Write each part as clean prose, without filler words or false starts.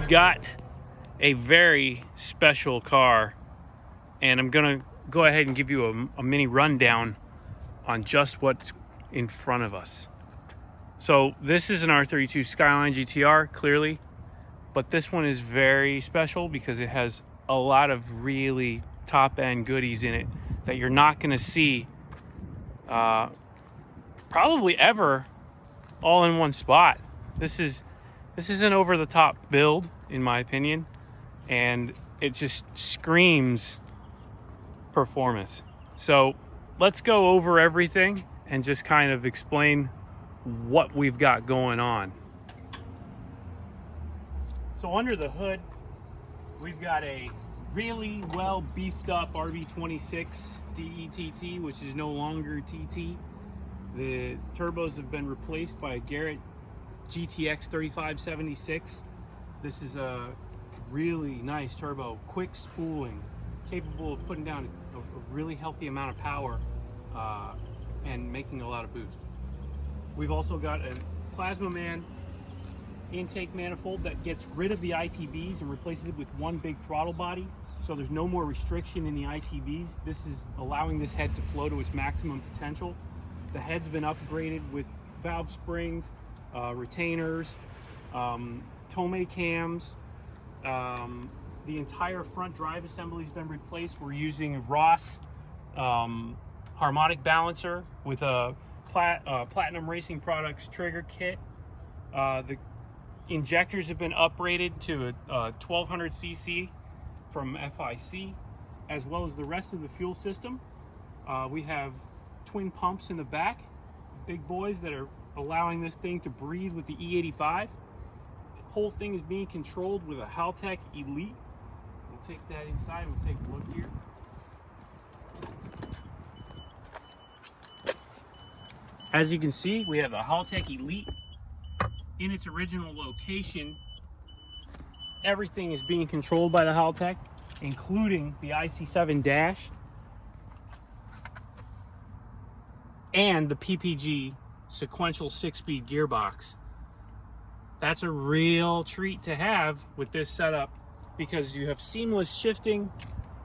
we've got a very special car, and I'm gonna go ahead and give you a mini rundown on just what's in front of us. So this is an R32 Skyline GTR, clearly, but this one is very special because it has a lot of really top-end goodies in it that you're not gonna see probably ever all in one spot. This is an over-the-top build, in my opinion, and it just screams performance. So let's go over everything and just kind of explain what we've got going on. So under the hood, we've got a really well beefed up RB26 DETT, which is no longer TT. The turbos have been replaced by a Garrett GTX 3576. This is a really nice turbo, quick spooling, capable of putting down a really healthy amount of power and making a lot of boost. We've also got a Plasma Man intake manifold that gets rid of the ITBs and replaces it with one big throttle body, so there's no more restriction in the ITBs. This is allowing this head to flow to its maximum potential. The head's been upgraded with valve springs, retainers, Tomei cams. The entire front drive assembly's been replaced. We're using Ross harmonic balancer with a Platinum Racing Products trigger kit. The injectors have been upgraded to a 1200cc from FIC, as well as the rest of the fuel system. We have twin pumps in the back, big boys that are allowing this thing to breathe with the E85. The whole thing is being controlled with a Haltech Elite. We'll take that inside, we'll take a look here. As you can see, we have the Haltech Elite in its original location. Everything is being controlled by the Haltech, including the IC7 dash and the PPG sequential 6-speed gearbox. That's a real treat to have with this setup because you have seamless shifting,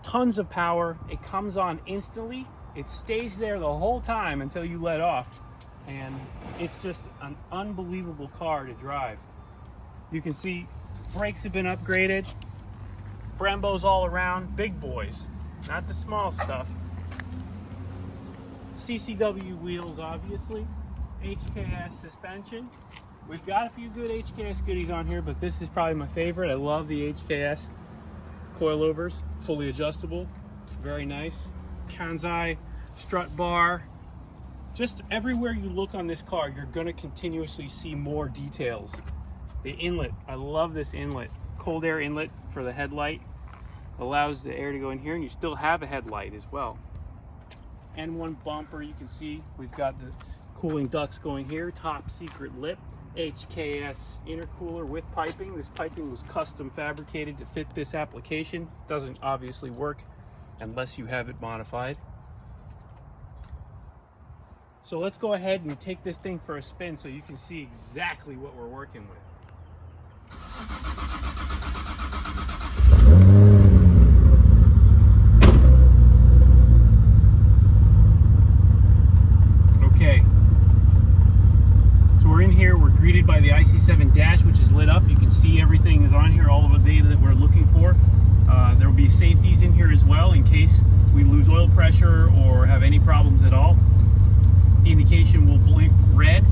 tons of power. It comes on instantly. It stays there the whole time until you let off. And it's just an unbelievable car to drive. You can see brakes have been upgraded. Brembos all around, big boys, not the small stuff. CCW wheels, obviously. HKS suspension. We've got a few good HKS goodies on here, but this is probably my favorite. I love the HKS coilovers, fully adjustable, very nice. Kansai strut bar. Just everywhere you look on this car, you're going to continuously see more details. The inlet, I love this inlet. Cold air inlet for the headlight. Allows the air to go in here, and you still have a headlight as well. And one bumper, you can see we've got the cooling ducts going here. Top secret lip. HKS intercooler with piping. This piping was custom fabricated to fit this application. Doesn't obviously work unless you have it modified. So let's go ahead and take this thing for a spin so you can see exactly what we're working with. Okay, so we're in here, we're greeted by the IC7 dash, which is lit up. You can see everything is on here, all of the data that we're looking for. There will be safeties in here as well in case we lose oil pressure or have any problems at all. The indication will blink red,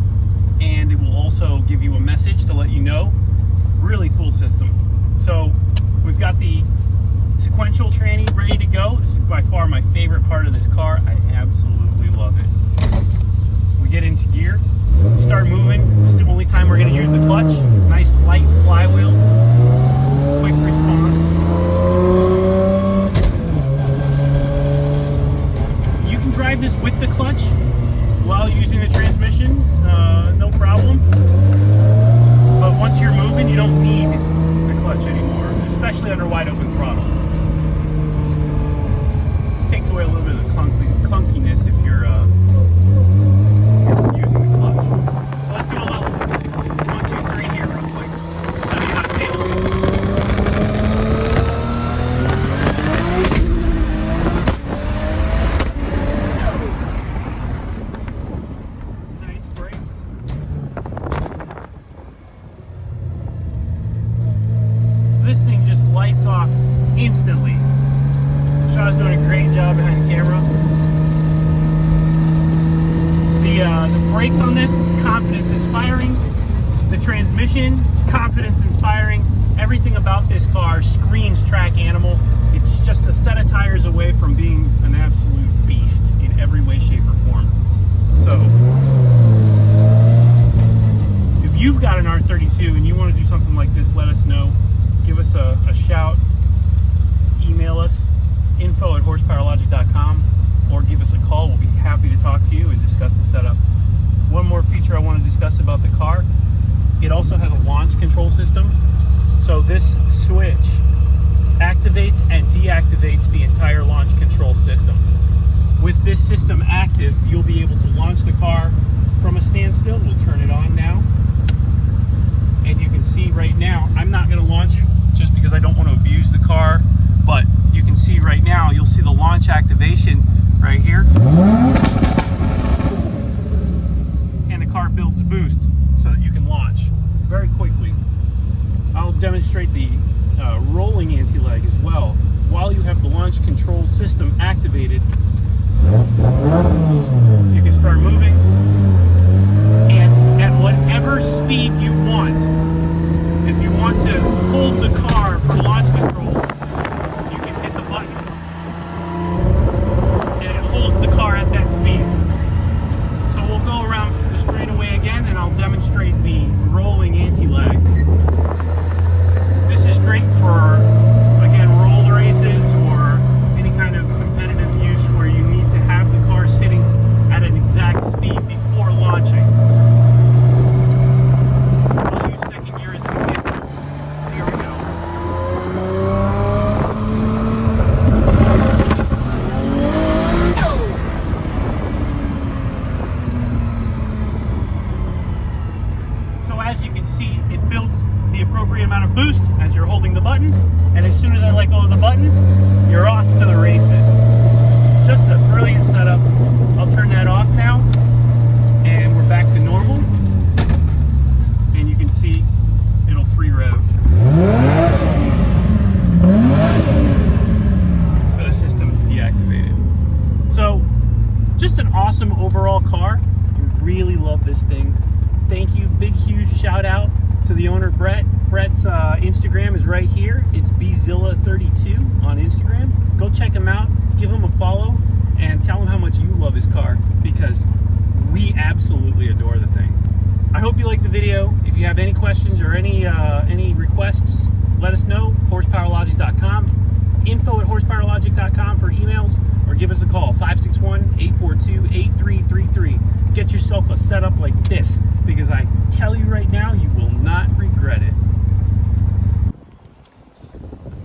and it will also give you a message to let you know. Really cool system. So we've got the sequential tranny ready to go. This is by far my favorite part of this car. I absolutely love it. We get into gear, start moving. It's the only time we're going to use the clutch. Nice light flywheel, quick response. You can drive this with the clutch while using the transmission, no problem. But once you're moving, you don't need the clutch anymore, especially under wide open throttle. This takes away a little bit of the clunkiness if you're using the clutch. So let's do a little 1, 2, 3 here real quick. So you got tails. Shaw's doing a great job behind the camera. The brakes on this, confidence inspiring. The transmission, confidence inspiring. Everything about this car screams track animal. It's just a set of tires away from being an absolute beast in every way, shape, or form. So, if you've got an R32 and you want to do something like this, let us know. Give us a shout. Email us, info@horsepowerlogic.com, or give us a call. We'll be happy to talk to you and discuss the setup. One more feature I want to discuss about the car. It also has a launch control system. So this switch activates and deactivates the entire launch control system. With this system active, you'll be able to launch the car from a standstill. We'll turn it on now. And you can see right now, I'm not going to launch just because I don't want to abuse the car, but you can see right now, you'll see the launch activation right here. And the car builds boost so that you can launch very quickly. I'll demonstrate the rolling anti-lag as well. While you have the launch control system activated, you can start moving, and at whatever speed you want. If you want to hold the car for launch control, you can hit the button, and it holds the car at that speed. So we'll go around the straightaway again, and I'll demonstrate the rolling anti-lag. This is great for, again, roll races or any kind of competitive use where you need to have the car sitting at an exact speed before launching. I'll use second gear as an example. Here we go. So as you can see, it builds the appropriate amount of boost as you're holding the button, and as soon as I let go of the button, you're off to the races. Just a brilliant setup. I'll turn that off now, and we're back to normal, and you can see it'll free rev. So the system is deactivated. So just an awesome overall car. I really love this thing. Thank you. Big huge shout out to the owner, Brett. Brett's Instagram is right here. It's Bzilla32 on Instagram. Go check him out, give him a follow, and tell him how much you love his car, because we absolutely adore the thing. I hope you liked the video. If you have any questions or any requests, let us know. horsepowerlogic.com, info@horsepowerlogic.com for emails, or give us a call, 561-842-8333. Get yourself a setup like this, because I tell you right now, you will not regret it.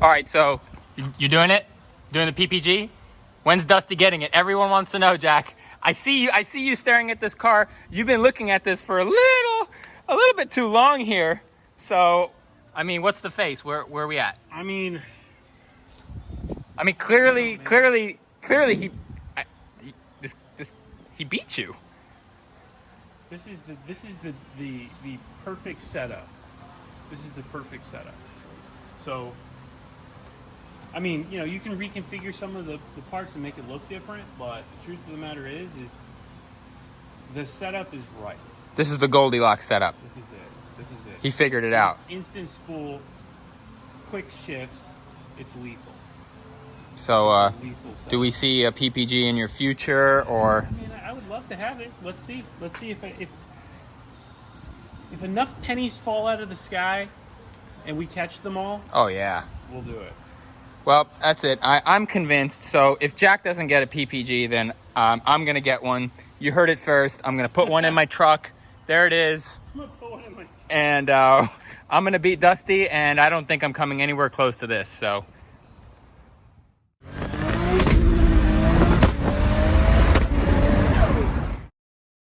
All right, so you're doing it? Doing the PPG? When's Dusty getting it? Everyone wants to know, Jack. I see you staring at this car. You've been looking at this for a little bit too long here. So, I mean, what's the face? Where are we at? I mean, clearly he beat you. This is the perfect setup. This is the perfect setup. So, I mean, you know, you can reconfigure some of the parts and make it look different, but the truth of the matter is the setup is right. This is the Goldilocks setup. This is it. He figured it out. It's instant spool, quick shifts. It's lethal. So, do we see a PPG in your future, or? I mean, I would love to have it. Let's see if enough pennies fall out of the sky and we catch them all. Oh yeah. We'll do it. Well, that's it. I'm convinced. So if Jack doesn't get a PPG, then I'm going to get one. You heard it first. I'm going to put one in my truck. There it is. I'm going to put one in my truck. And I'm going to beat Dusty, and I don't think I'm coming anywhere close to this. So